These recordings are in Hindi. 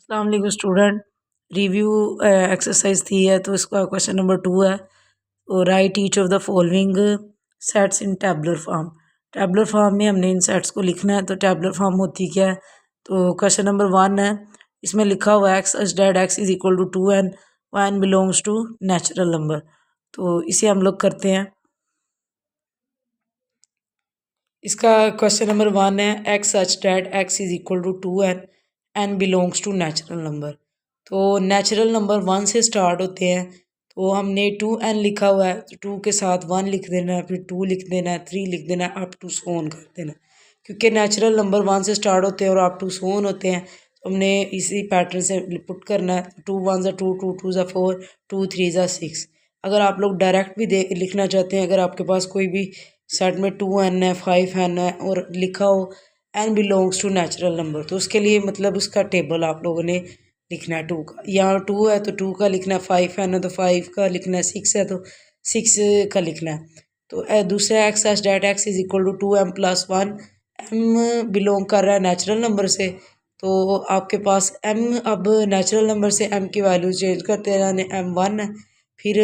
अस्सलाम वालेकुम स्टूडेंट। रिव्यू एक्सरसाइज थी है तो इसका क्वेश्चन नंबर 2 है। तो right each of the following sets in tabular form. Tabular form में हमने इन सेट्स को लिखना है। तो टैबुलर फॉर्म होती क्या है? तो क्वेश्चन नंबर 1 है, इसमें लिखा हुआ है x such that x is equal to 2 n one belongs to natural number. तो इसे हम लोग करते हैं। इसका क्वेश्चन नंबर 1 है x such that x is equal to 2 n belongs to natural number. तो नेचुरल नंबर 1 से स्टार्ट होते हैं। तो हमने 2n लिखा हुआ है तो 2 के साथ 1 लिख देना है, फिर 2 लिख देना है, 3 लिख देना है, अप टू सोन कर देना है। क्योंकि नेचुरल नंबर 1 से स्टार्ट होते हैं और अप टू सोन होते हैं, तो हमने इसी पैटर्न से पुट करना है। 2 1 ज़ा 2, 2 2 ज़ा 4, 2 3 ज़ा 6। अगर आप लोग डायरेक्ट भी लिखना चाहते हैं, अगर आपके पास कोई भी सेट में 2n है, 5n है और लिखा हो n belongs to natural number, तो उसके लिए मतलब उसका टेबल आप लोगों ने लिखना है 2 का। यहाँ 2 है तो 2 का लिखना है, 5n है तो 5 का लिखना है, 6 है तो 6 का लिखना है। तो दूसरा x such that x is equal to 2m+1। m belong कर रहा है नेचुरल नंबर से, तो आपके पास m अब नेचुरल नंबर से m की वैल्यू चेंज करते रहने। m1 है, फिर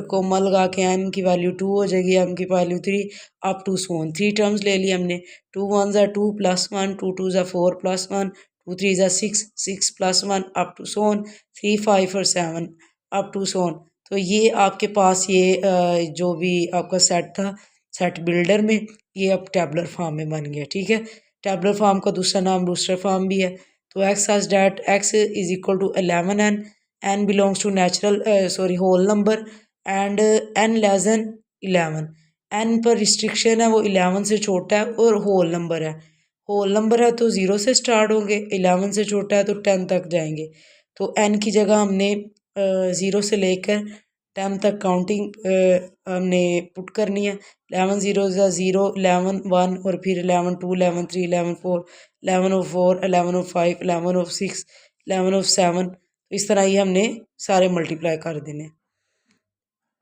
कोमा लगा के m की वैल्यू 2 हो जाएगी, m की वैल्यू 3, अप टू सोन। 3 टर्म्स ले ली हमने। 2 1 ज़ा 2 +1, 2 2 ज़ा 4 +1, 2 3 ज़ा 6, 6 +1 अप टू सोन, 3 5 और 7 अप टू सोन। तो ये आपके पास ये जो भी आपका सेट था सेट बिल्डर में, ये अब टैबुलर फॉर्म में बन गया। ठीक है, टैबुलर फॉर्म का दूसरा नाम बूस्टर फॉर्म भी है। तो x such that x is equal to 11n, n belongs to natural whole number and n less than 11। n पर रिस्ट्रिक्शन है, वो 11 से छोटा है और होल नंबर है। होल नंबर है तो 0 से स्टार्ट होंगे, 11 से छोटा है तो 10 तक जाएंगे। तो n की जगह हमने 0 से लेकर 10 तक काउंटिंग हमने पुट करनी है। 11 0 0, 11 1 और फिर 11 2, 11 3, 11 4, 11 4, 11 5, 11 6, 11 7। तो इस तरह ही हमने सारे मल्टीप्लाई कर देने।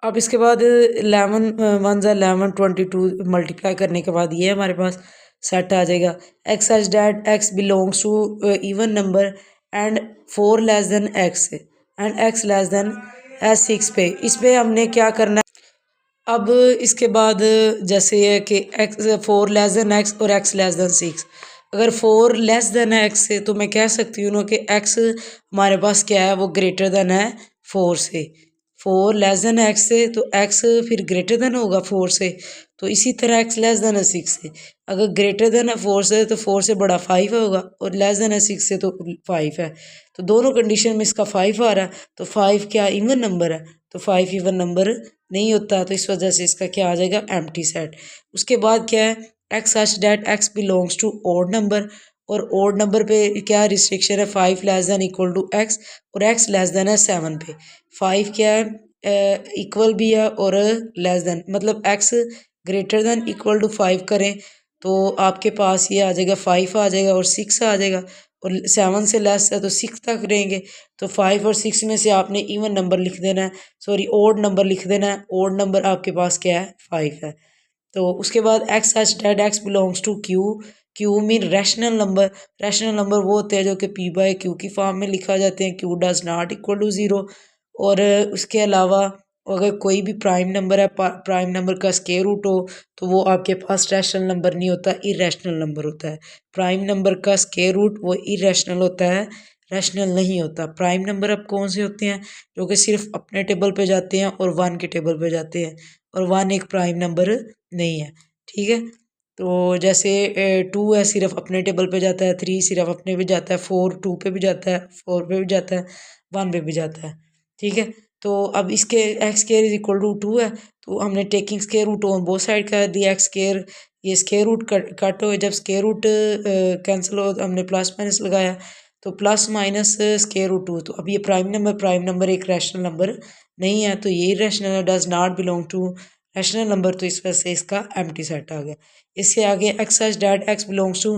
अब इसके बाद 11 1 ज़ा 11 22 मल्टीप्लाई करने के बाद ये हमारे पास सेट आ जाएगा। X such that x belongs to even number and 4 less than x and x less than एस 6 पे। इस पे हमने क्या करना है? अब इसके बाद जैसे है कि एक्स 4 लेस देन एक्स और एक्स लेस देन 6। अगर 4 लेस देन है एक्स से तो मैं कह सकती हूँ ना कि एक्स हमारे पास क्या है, वो ग्रेटर देन है 4 से। 4 लेस देन एक्स से तो एक्स फिर ग्रेटर देन होगा 4 से। तो इसी तरह एक्स लेस देन है 6 से। अगर ग्रेटर देन है 4 से तो 4 से बड़ा 5 होगा, और लेस देन है 6 से तो 5 है। तो दोनों कंडीशन में इसका 5 आ रहा है, तो 5 क्या इवन नंबर है? तो 5 इवन नंबर नहीं होता, तो इस वजह से इसका क्या आ जाएगा, एम्प्टी सेट। उसके बाद क्या है, x such that x belongs to odd number, और ओड नंबर पे क्या रिस्ट्रिक्शन है, 5 less than equal to x और एक्स लेस देन है 7 पे। 5 क्या है, इक्वल भी है और लेस देन, मतलब x greater than equal to 5 करें तो आपके पास ये आ जाएगा 5 आ जाएगा और 6 आ जाएगा, और 7 से लेस है तो 6 तक रहेंगे। तो 5 और 6 में से आपने इवन नंबर लिख देना है, सॉरी ओड नंबर लिख देना है। ओड नंबर आपके पास क्या है, 5 है। तो उसके बाद x such that x belongs to Q. Q mean rational number. Rational number वो होते हैं जो कि पी बाई क्यू की फॉर्म में लिखा जाते हैं। Q does not equal to 0। और उसके अलावा अगर कोई भी प्राइम नंबर है, प्राइम नंबर का स्क्वायर रूट हो, तो वो आपके पास रैशनल नंबर नहीं होता, इरेशनल नंबर होता है। प्राइम नंबर का स्क्वायर रूट वो इरेशनल होता है, रैशनल नहीं होता। प्राइम नंबर अब कौन से होते हैं? जो कि सिर्फ अपने टेबल पे जाते हैं और 1 के टेबल पे जाते हैं, और 1 एक प्राइम नंबर नहीं है। ठीक है, तो जैसे 2 है सिर्फ अपने टेबल पे जाता है, 3 सिर्फ अपने पे जाता है, 4 2 पे भी जाता है, 4 पे भी जाता है, 1 पे भी जाता है। ठीक है, तो अब इसके x square is equal to 2 है, तो हमने taking square root on both side कर दिया। एक्स स्क्वायर, ये स्क्वायर रूट कट हो, जब स्क्वायर रूट कैंसिल हो तो हमने प्लस माइनस लगाया, तो प्लस माइनस स्क्वायर रूट 2। तो अब ये प्राइम नंबर एक रैशनल नंबर नहीं है, तो ये rational does not belong to rational number, तो इस वजह से इसका एम्प्टी सेट आ गया। इससे आगे x such that x belongs to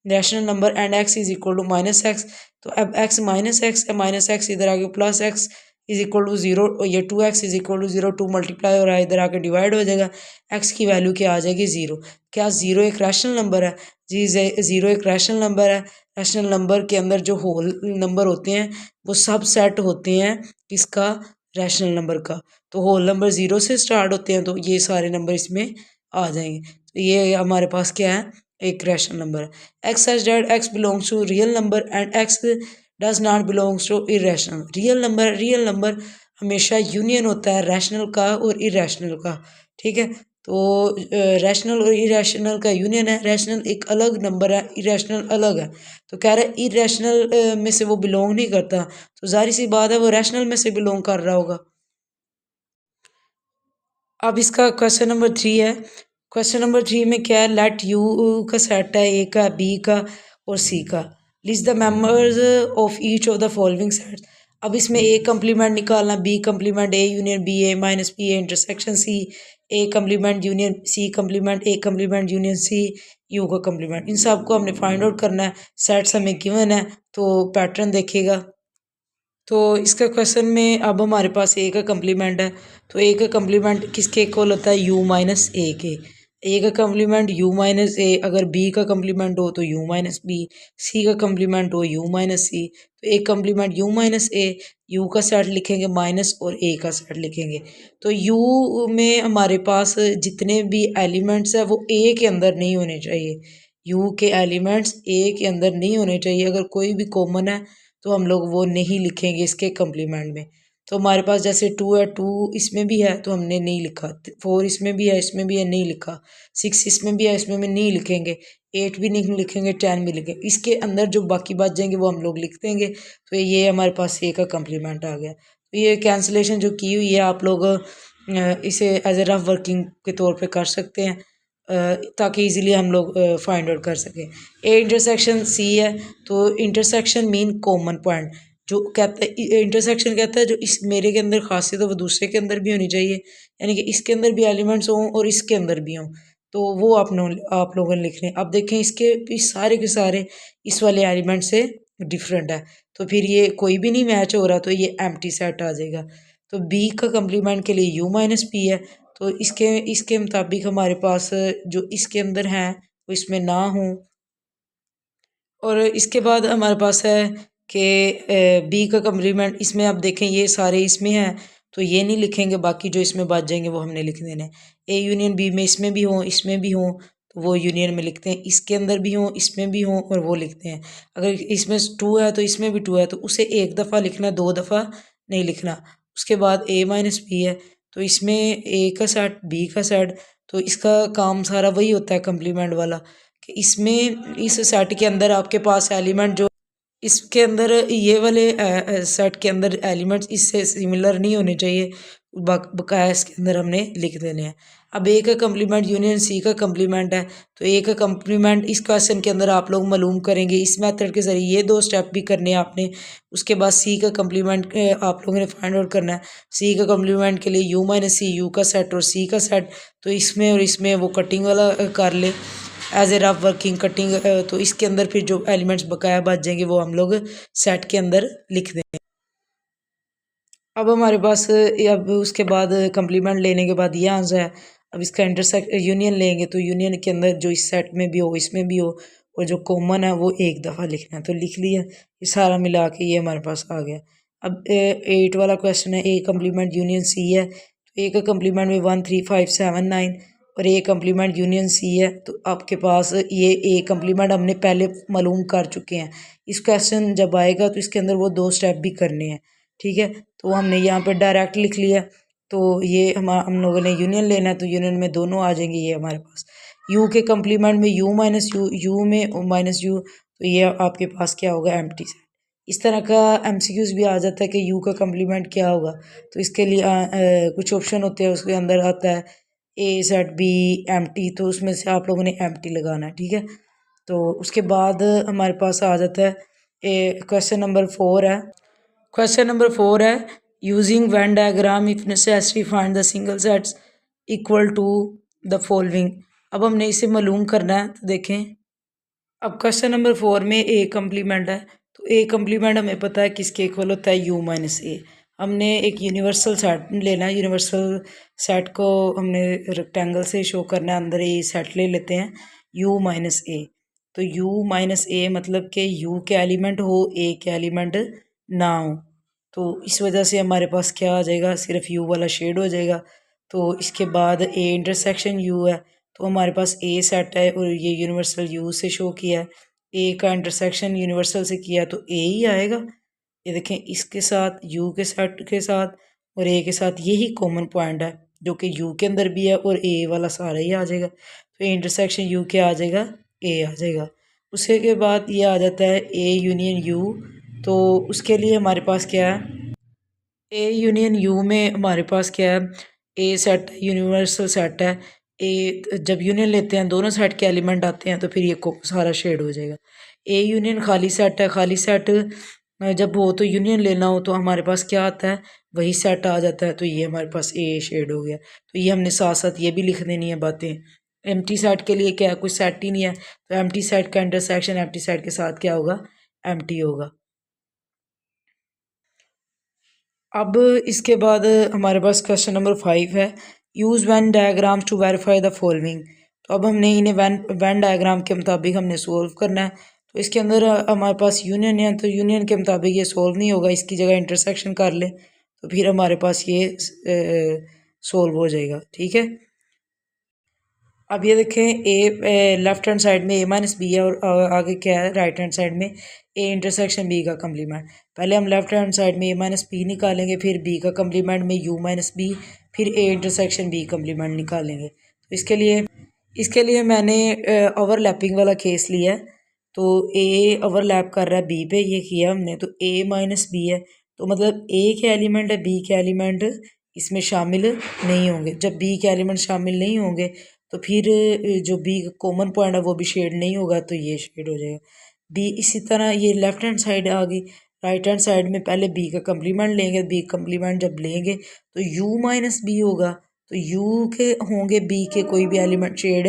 rational number and x is equal to minus x. तो अब एक्स माइनस एक्स है, माइनस एक्स इधर आगे plus x is equal to 0, और ये 2x is equal to 0, 2 multiply हो रहा है, इधर आके डिवाइड हो जाएगा, x की वैल्यू क्या आ जाएगी, 0। क्या 0 एक रैशनल नंबर है? जी ज़ीरो एक रैशनल नंबर है। रैशनल नंबर के अंदर जो होल नंबर होते हैं वो सब सेट होते हैं किसका, रैशनल नंबर का। तो होल नंबर ज़ीरो से स्टार्ट होते हैं तो ये सारे नंबर इसमें आ जाएंगे। तो ये हमारे पास क्या है, एक रैशनल नंबर है। X such that x belongs to real number and x does not belongs to irrational. Real number हमेशा यूनियन होता है रैशनल का और इरेशनल का, ठीक है। तो रैशनल और इरेशनल का यूनियन है। रैशनल एक अलग नंबर है, इरेशनल अलग है। तो कह रहे हैं इरेशनल में से वो बिलोंग नहीं करता, तो जाहिर सी बात है वो रैशनल में से बिलोंग कर रहा होगा। अब इसका क्वेश्चन नंबर 3 है। क्वेश्चन नंबर 3 में क्या है, लेट यू का सेट है, ए का, बी का और सी का। List the members of each of the following sets. अब इसमें ए कम्प्लीमेंट निकालना, B complement, A union B, A minus B, A intersection C, A complement union C complement, A complement union C, U का कम्प्लीमेंट। इन सब को हमने फाइंड आउट करना है। सेट्स हमें गिवन है तो पैटर्न देखिएगा। तो इसका क्वेश्चन में अब हमारे पास ए का कम्प्लीमेंट है, तो ए का कम्प्लीमेंट किसके इक्वल होता है, यू माइनस ए के। ए का कम्प्लीमेंट यू माइनस ए, अगर बी का कम्प्लीमेंट हो तो यू माइनस बी, सी का कम्प्लीमेंट हो यू माइनस सी। तो ए complement you minus A, you का सेट लिखेंगे माइनस और ए का सेट लिखेंगे। तो यू में हमारे पास जितने भी एलिमेंट्स है वो ए के अंदर नहीं होने चाहिए। यू के एलिमेंट्स ए के अंदर नहीं होने चाहिए। अगर कोई भी कॉमन है तो हम लोग वो नहीं लिखेंगे इसके कम्प्लीमेंट में। तो हमारे पास जैसे टू है, टू इसमें भी है तो हमने नहीं लिखा, फोर इसमें भी है, इसमें भी है, नहीं लिखा, सिक्स इसमें भी है, इसमें भी नहीं लिखेंगे, एट भी नहीं लिखेंगे, टेन भी लिखेंगे। इसके अंदर जो बाकी बच जाएंगे वो हम लोग लिख देंगे। तो ये हमारे पास ए का कम्प्लीमेंट आ गया। तो ये कैंसिलेशन जो की हुई है आप लोग इसे एज ए रफ वर्किंग के तौर पे कर सकते हैं ताकि इजीली हम लोग फाइंड आउट कर सकें। ए इंटरसेक्शन सी है, तो इंटरसेक्शन मीन कॉमन पॉइंट। जो कहता है इंटरसेक्शन कहता है जो इस मेरे के अंदर खासियत है वो दूसरे के अंदर भी होनी चाहिए, यानी कि इसके अंदर भी एलिमेंट्स हों और इसके अंदर भी हों। तो वो आप लोगों ने लिखने। अब देखें इसके इस सारे के सारे इस वाले एलिमेंट से डिफरेंट है, तो फिर ये कोई भी नहीं मैच हो रहा तो ये एम्प्टी सेट आ जाएगा। तो बी का कम्प्लीमेंट के लिए यू माइनस पी है, तो इसके इसके मुताबिक हमारे पास जो इसके अंदर हैं वो इसमें ना हों। और इसके बाद हमारे पास है कि बी का कम्प्लीमेंट, इसमें आप देखें ये सारे इसमें हैं तो ये नहीं लिखेंगे, बाकी जो इसमें बच जाएंगे वो हमने लिख देने। ए यूनियन बी में इसमें भी हों, इसमें भी हों, तो वो यूनियन में लिखते हैं। इसके अंदर भी हों, इसमें भी हों, और वो लिखते हैं। अगर इसमें टू है तो इसमें भी टू है, तो उसे एक दफ़ा लिखना, दो दफ़ा नहीं लिखना। उसके बाद ए माइनस बी है, तो इसमें ए का सेट, बी का सेट, तो इसका काम सारा वही होता है कम्प्लीमेंट वाला, कि इसमें इस सेट के अंदर आपके पास एलिमेंट जो इसके अंदर ये वाले सेट के अंदर एलिमेंट्स इससे सिमिलर नहीं होने चाहिए, बकाया इसके अंदर हमने लिख देने हैं। अब ए का कम्प्लीमेंट यूनियन सी का कम्प्लीमेंट है, तो ए का कम्प्लीमेंट इस क्वेश्चन के अंदर आप लोग मालूम करेंगे इस मेथड के ज़रिए। ये दो स्टेप भी करने हैं आपने। उसके बाद सी का कम्प्लीमेंट आप लोगों ने फाइंड आउट करना है। सी का कम्प्लीमेंट के लिए यू माइनस सी, यू का सेट और सी का सेट, तो इसमें और इसमें वो कटिंग वाला कर ले as a rough working cutting. तो इसके अंदर फिर जो एलिमेंट्स बकाया बच जाएंगे वो हम लोग सेट के अंदर लिख देंगे। अब हमारे पास अब उसके बाद कम्प्लीमेंट लेने के बाद ये आंसर है। अब इसका इंटरसेक्ट यूनियन लेंगे तो यूनियन के अंदर जो इस सेट में भी हो इसमें भी हो, और जो कॉमन है वो एक दफ़ा लिखना है। तो लिख लिया, ये सारा मिला के ये हमारे पास आ गया। अब 8 वाला क्वेश्चन है, ए कम्प्लीमेंट यूनियन सी है, तो ए का कम्प्लीमेंट में 1 3 5 7 9 और ए कम्प्लीमेंट यूनियन सी है, तो आपके पास ये ए कम्प्लीमेंट हमने पहले मालूम कर चुके हैं। इस क्वेश्चन जब आएगा तो इसके अंदर वो दो स्टेप भी करने हैं, ठीक है। तो हमने यहाँ पे डायरेक्ट लिख लिया। तो ये हम लोगों ने यूनियन लेना है, तो यूनियन में दोनों आ जाएंगे ये हमारे पास। यू के कम्प्लीमेंट में यू माइनस यू, यू में माइनस यू, तो ये आपके पास क्या होगा, एम्प्टी सेट। इस तरह का एमसीक्यूज भी आ जाता है कि यू का कम्प्लीमेंट क्या होगा, तो इसके लिए कुछ ऑप्शन होते हैं, उसके अंदर आता है ए सेट बी एम्प्टी, तो उसमें से आप लोगों ने एम्प्टी लगाना है, ठीक है। तो उसके बाद हमारे पास आ जाता है क्वेश्चन नंबर 4 है। क्वेश्चन नंबर 4 है, using Venn diagram if necessary find the single sets equal to the following. अब हमने इसे मालूम करना है, तो देखें। अब क्वेश्चन नंबर 4 में ए कम्प्लीमेंट है, तो ए कम्प्लीमेंट हमें पता है किसके इक्वल होता है, यू माइनस ए। हमने एक यूनिवर्सल सेट लेना है, यूनिवर्सल सेट को हमने रेक्टेंगल से शो करना है, अंदर ए सेट ले लेते हैं, यू माइनस ए। तो u माइनस ए मतलब कि u के एलिमेंट हो ए के एलिमेंट ना हो। तो इस वजह से हमारे पास क्या आ जाएगा, सिर्फ u वाला शेड हो जाएगा। तो इसके बाद a इंटरसेक्शन u है, तो हमारे पास a सेट है और ये यूनिवर्सल u से शो किया है। a का इंटरसेक्शन यूनिवर्सल से किया तो a ही आएगा। ये देखें, इसके साथ u के सेट के साथ और a के साथ यही कॉमन पॉइंट है जो कि u के अंदर भी है और a वाला सारा ही आ जाएगा। तो इंटरसेक्शन u के आ जाएगा, a आ जाएगा। उसके के बाद ये आ जाता है a यूनियन u। तो उसके लिए हमारे पास क्या है, ए यूनियन यू में हमारे पास क्या है, ए सेट यूनिवर्सल सेट है। ए जब यूनियन लेते हैं दोनों सेट के एलिमेंट आते हैं तो फिर ये सारा शेड हो जाएगा। ए यूनियन खाली सेट है, खाली सेट जब हो तो यूनियन लेना हो तो हमारे पास क्या आता है, वही सेट आ जाता है। तो ये हमारे पास ए शेड हो गया। तो ये हमने साथ साथ ये भी लिख देनी है बातें। एम्प्टी सेट के लिए क्या है, कोई सेट ही नहीं है, तो एम्प्टी सेट का इंटरसेक्शन एम्प्टी सेट के साथ क्या होगा, एम्प्टी होगा। अब इसके बाद हमारे पास क्वेश्चन नंबर 5 है, use Venn diagrams to verify the following. तो अब हमने इन्हें वेन डायग्राम के मुताबिक हमने सोल्व करना है। तो इसके अंदर हमारे पास यूनियन है, तो यूनियन के मुताबिक ये सोल्व नहीं होगा, इसकी जगह इंटरसेक्शन कर ले तो फिर हमारे पास ये सोल्व हो जाएगा। ठीक है, अब ये देखें ए लेफ्ट हैंड साइड में ए माइनस बी है और आगे क्या है, राइट हैंड साइड में ए इंटरसेक्शन बी का कम्प्लीमेंट। पहले हम लेफ्ट हैंड साइड में ए माइनस बी निकालेंगे, फिर बी का कम्प्लीमेंट में यू माइनस बी, फिर ए इंटरसेक्शन बी कम्प्लीमेंट निकालेंगे। तो इसके लिए मैंने ओवरलैपिंग वाला केस लिया है। तो ए ओवरलैप कर रहा है बी पे, ये किया हमने, तो ए माइनस बी है, तो मतलब ए के एलिमेंट है, बी के एलिमेंट इसमें शामिल नहीं होंगे। जब बी के एलिमेंट शामिल नहीं होंगे तो फिर जो बी का कॉमन पॉइंट है वो भी शेड नहीं होगा, तो ये शेड हो जाएगा बी। इसी तरह ये लेफ्ट हैंड साइड आ गई, राइट हैंड साइड में पहले बी का कम्प्लीमेंट लेंगे, बी कम्प्लीमेंट जब लेंगे तो यू माइनस बी होगा, तो यू के होंगे बी के कोई भी एलिमेंट शेड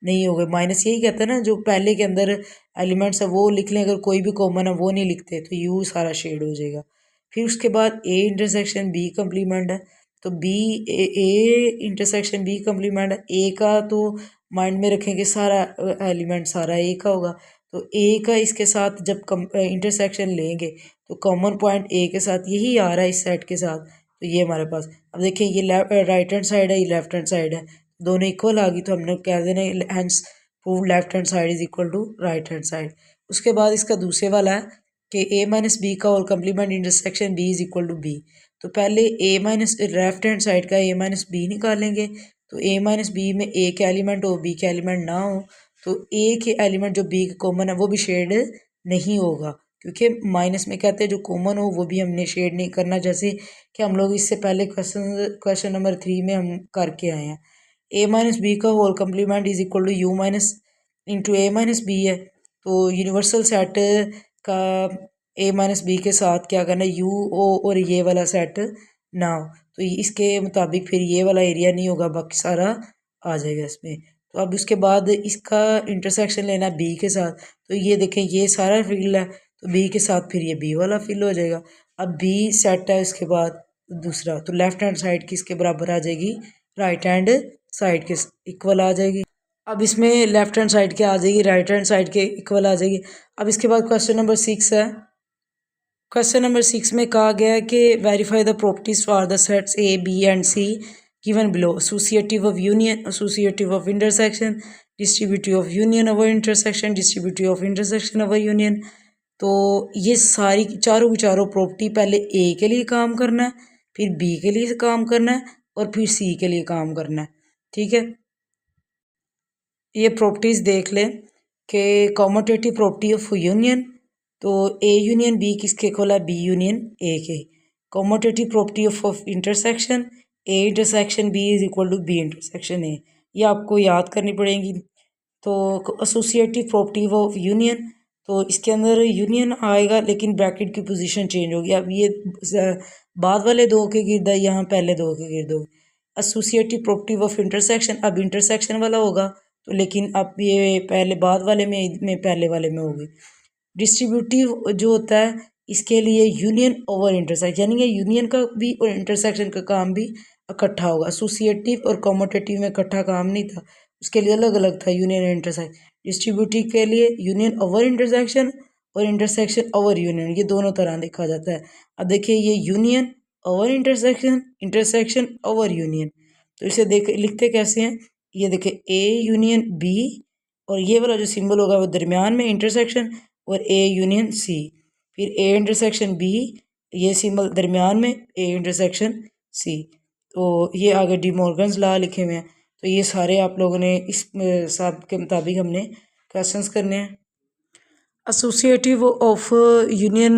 नहीं होगा। माइनस यही कहता है ना, जो पहले के अंदर एलिमेंट्स है वो लिख लें, अगर कोई भी कॉमन है वो नहीं लिखते तो यू सारा शेड हो जाएगा। फिर उसके बाद ए इंटरसेक्शन बी कम्प्लीमेंट है, तो B A intersection B complement है। ए का तो माइंड में रखेंगे, सारा एलिमेंट सारा ए का होगा, तो ए का इसके साथ जब इंटरसेक्शन लेंगे तो कॉमन पॉइंट ए के साथ यही आ रहा है इस सेट के साथ। तो ये हमारे पास, अब देखें ये राइट हैंड साइड है, ये लेफ्ट हैंड साइड है, दोनों इक्वल आ गई, तो हमने कह देना hence prove left hand side is equal to right hand side. उसके बाद इसका दूसरे वाला है कि ए माइनस बी का whole complement intersection B is equal to B. तो पहले A minus left hand side का ए माइनस बी निकालेंगे, तो ए माइनस बी में ए के एलिमेंट हो, बी के एलिमेंट ना हो, तो ए के एलिमेंट जो बी का कॉमन है वो भी शेड नहीं होगा, क्योंकि माइनस में कहते हैं जो कॉमन हो वो भी हमने शेड नहीं करना, जैसे कि हम लोग इससे पहले क्वेश्चन नंबर 3 में हम करके आए हैं। ए माइनस बी का whole complement is equal to U minus into A minus B है, तो यूनिवर्सल सेट का ए माइनस बी के साथ क्या करना है, यू ओ और ये वाला सेट ना हो, तो इसके मुताबिक फिर ये वाला एरिया नहीं होगा, बाकी सारा आ जाएगा इसमें। तो अब उसके बाद इसका इंटरसेक्शन लेना बी के साथ, तो ये देखें ये सारा फिल है, तो बी के साथ फिर ये बी वाला फिल हो जाएगा। अब बी सेट है, उसके बाद दूसरा, तो लेफ्ट हैंड साइड किसके बराबर आ जाएगी, राइट हैंड साइड के इक्वल आ जाएगी। अब इसमें लेफ्ट हैंड साइड के आ जाएगी, राइट हैंड साइड के इक्वल आ जाएगी। अब इसके बाद क्वेश्चन नंबर 6 है। क्वेश्चन नंबर 6 में कहा गया है कि verify the properties for the sets A B and C given below, associative of union, associative of intersection, distributive of union over intersection, distributive of intersection over union. तो ये सारी चारों की चारों प्रॉपर्टी पहले ए के लिए काम करना है, फिर बी के लिए काम करना है और फिर सी के लिए काम करना है। ठीक है, ये प्रॉपर्टीज़ देख लें कि कॉमोटेटिव प्रॉपर्टी ऑफ यूनियन, तो ए यूनियन बी किसके इक्वल है, बी यूनियन ए के। Commutative property of intersection, A intersection B is equal to B intersection A, ये आपको याद करनी पड़ेगी। तो एसोसिएटिव प्रॉपर्टी ऑफ यूनियन, तो इसके अंदर यूनियन आएगा लेकिन ब्रैकेट की पोजीशन चेंज होगी, अब ये बाद वाले दो के गिर्द है, यहाँ पहले दो के गिर्द होगी। एसोसिएटिव प्रॉपर्टी ऑफ इंटरसेक्शन, अब इंटरसेक्शन वाला होगा तो लेकिन अब ये पहले बाद वाले में पहले वाले में होगी। डिस्ट्रीब्यूटिव जो होता है इसके लिए यूनियन ओवर इंटरसेक्शन, यानी कि यूनियन का भी और इंटरसेक्शन का काम भी इकट्ठा होगा। एसोसिएटिव और कॉमोटेटिव में इकट्ठा काम नहीं था, उसके लिए अलग अलग था यूनियन और इंटरसेक्शन। डिस्ट्रीब्यूटिव के लिए यूनियन ओवर इंटरसेक्शन और इंटरसेक्शन ओवर यूनियन, ये दोनों तरह लिखा जाता है। अब देखिए ये union over intersection, intersection over union, तो इसे देख लिखते कैसे हैं, ये देखिए ए यूनियन बी और ये वाला जो सिंबल होगा वो दरमियान में इंटरसेक्शन और ए यूनियन सी, फिर ए इंटरसेक्शन बी, ये सिंबल दरमियान में ए इंटरसेक्शन सी। तो ये आगे डी मॉर्गन्स लॉ लिखे हुए हैं। तो ये सारे आप लोगों ने इस हिसाब के मुताबिक हमने क्वेश्चंस करने हैं। एसोसिएटिव ऑफ यूनियन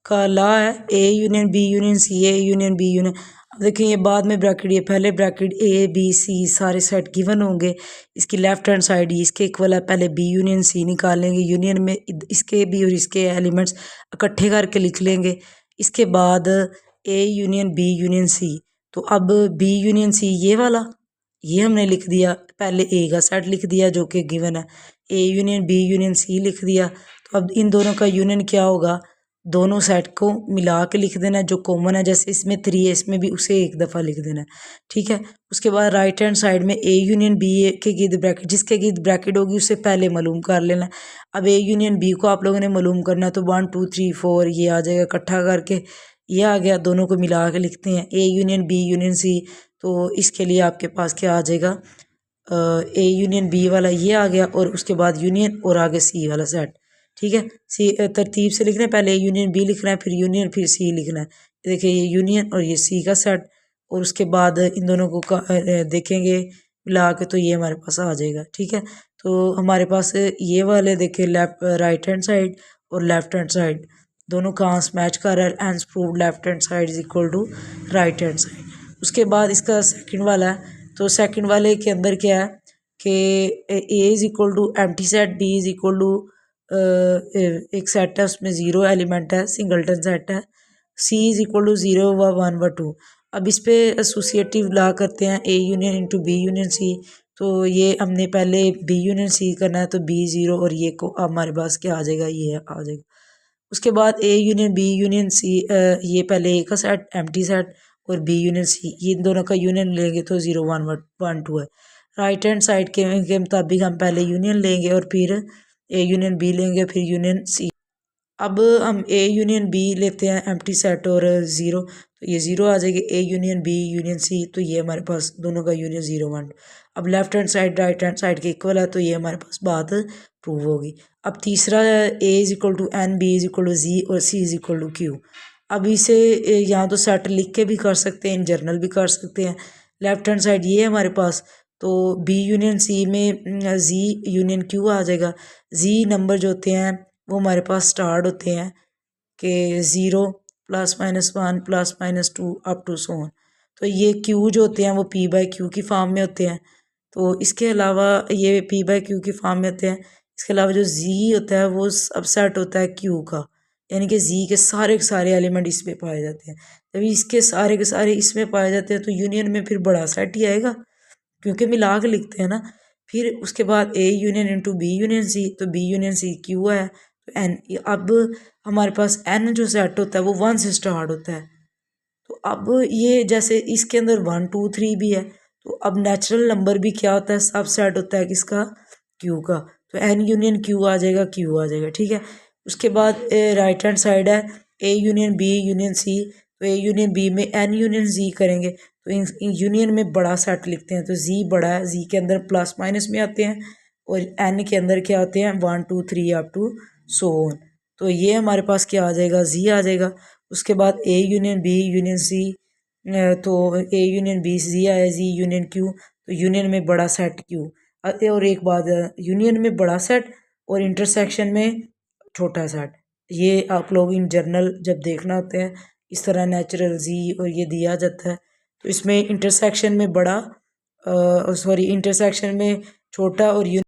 का लॉ है A union B union C, A union B union. अब देखिए ये बाद में ब्रैकेट, ये पहले ब्रैकेट ए बी सी सारे सेट गिवन होंगे, इसकी लेफ्ट हैंड साइड इसके इक्वल है, पहले बी यूनियन सी निकालेंगे, यूनियन में इसके बी और इसके एलिमेंट्स इकट्ठे करके लिख लेंगे, इसके बाद A union B union C. तो अब बी यूनियन सी ये वाला ये हमने लिख दिया, पहले ए का सेट लिख दिया जो कि गिवन है, A union B union C लिख दिया। तो अब इन दोनों का यूनियन क्या होगा, दोनों सेट को मिला के लिख देना है जो कॉमन है, जैसे इसमें 3 है इसमें भी उसे एक दफ़ा लिख देना है, ठीक है। उसके बाद राइट हैंड साइड में ए यूनियन बी के गिर्द ब्रैकेट, जिसके गिर्द ब्रैकेट होगी उससे पहले मालूम कर लेना है। अब ए यूनियन बी को आप लोगों ने मालूम करना है, तो 1 2 3 4 ये आ जाएगा इकट्ठा करके, ये आ गया, दोनों को मिला के लिखते हैं A union B union C. तो इसके लिए आपके पास क्या आ जाएगा, ए यूनियन बी वाला ये आ गया और उसके बाद यूनियन और आगे सी वाला सेट, ठीक है। सी तरतीब से लिखना है, पहले यूनियन बी लिखना है, फिर यूनियन, फिर सी लिखना है। देखिए ये यूनियन और ये सी का सेट, और उसके बाद इन दोनों को देखेंगे मिला के, तो ये हमारे पास आ जाएगा, ठीक है। तो हमारे पास ये वाले देखिए लेफ्ट राइट हैंड साइड और लेफ्ट हैंड साइड दोनों कांस मैच कर रहा है, and prove left hand side is equal to right hand side. उसके बाद इसका सेकंड वाला है, तो सेकंड वाले के अंदर क्या है कि A is equal to empty set, B is equal to एक सेट है उसमें 0 एलिमेंट है, सिंगलटन सेट है, सी इज़ इक्वल टू 0 व 1 व 2। अब इस पे एसोसिएटिव लॉ करते हैं A union into B union C. तो ये हमने पहले बी यूनियन सी करना है, तो बी 0 और ये को हमारे पास क्या आ जाएगा, ये आ जाएगा। उसके बाद A union B union C, ये पहले ए का सेट एम्प्टी सेट और बी यूनियन सी, ये इन दोनों का यूनियन लेंगे तो 0 1 1 2 है। राइट हैंड साइड के मुताबिक हम पहले यूनियन लेंगे और फिर ए यूनियन बी लेंगे, फिर यूनियन सी। अब हम ए यूनियन बी लेते हैं एम्प्टी सेट और 0, तो ये 0 आ जाएगी, A union B union C, तो ये हमारे पास दोनों का यूनियन 0 1। अब left hand side right hand side के इक्वल है, तो ये हमारे पास बात प्रूव होगी। अब तीसरा है A is equal to N, B is equal to G और C is equal to Q. अब इसे यहाँ तो सेट लिख के भी कर सकते हैं, इन जर्नल भी कर सकते हैं। लेफ्ट हैंड साइड ये है हमारे पास, तो बी यूनियन सी में जी यूनियन क्यू आ जाएगा। जी नंबर जो होते हैं वो हमारे पास स्टार्ट होते हैं कि 0 +-1 +-2 अप टू सो ऑन। तो ये क्यू जो होते हैं वो पी बाई क्यू की फॉर्म में होते हैं। तो इसके अलावा ये पी बाई क्यू की फॉर्म में होते हैं। इसके अलावा जो जी होता है वो सबसेट होता है क्यू का, यानी कि जी के सारे एलिमेंट इसमें पाए जाते हैं। जब इसके सारे के सारे इसमें पाए जाते हैं तो यूनियन में फिर बड़ा सेट ही आएगा, क्योंकि मिला के लिखते हैं ना। फिर उसके बाद A union into B union C, तो बी यूनियन सी क्यू है, तो एन। अब हमारे पास एन जो सेट होता है वो 1 से स्टार्ट होता है। तो अब ये जैसे इसके अंदर 1 2 3 भी है, तो अब नेचुरल नंबर भी क्या होता है, सब सेट होता है किसका, क्यू का। तो एन यूनियन क्यू आ जाएगा, क्यू आ जाएगा, ठीक है। उसके बाद राइट हैंड साइड है A union B union C, तो ए यूनियन बी में एन यूनियन जी करेंगे, तो इन यूनियन में बड़ा सेट लिखते हैं, तो जी बड़ा है, जी के अंदर प्लस माइनस में आते हैं और एन के अंदर क्या होते हैं 1 2 3 अप टू सो ऑन। तो ये हमारे पास क्या आ जाएगा, जी आ जाएगा। उसके बाद A union B union C, तो ए यूनियन बी जी आया, जी यूनियन क्यू, तो यूनियन में बड़ा सेट क्यू। और एक बात, यूनियन में बड़ा सेट और इंटरसेक्शन में छोटा सेट, ये आप लोग इन जर्नल जब देखना होते हैं इस तरह नेचुरल जी और ये दिया जाता है, तो इसमें इंटरसेक्शन में बड़ा इंटरसेक्शन में छोटा और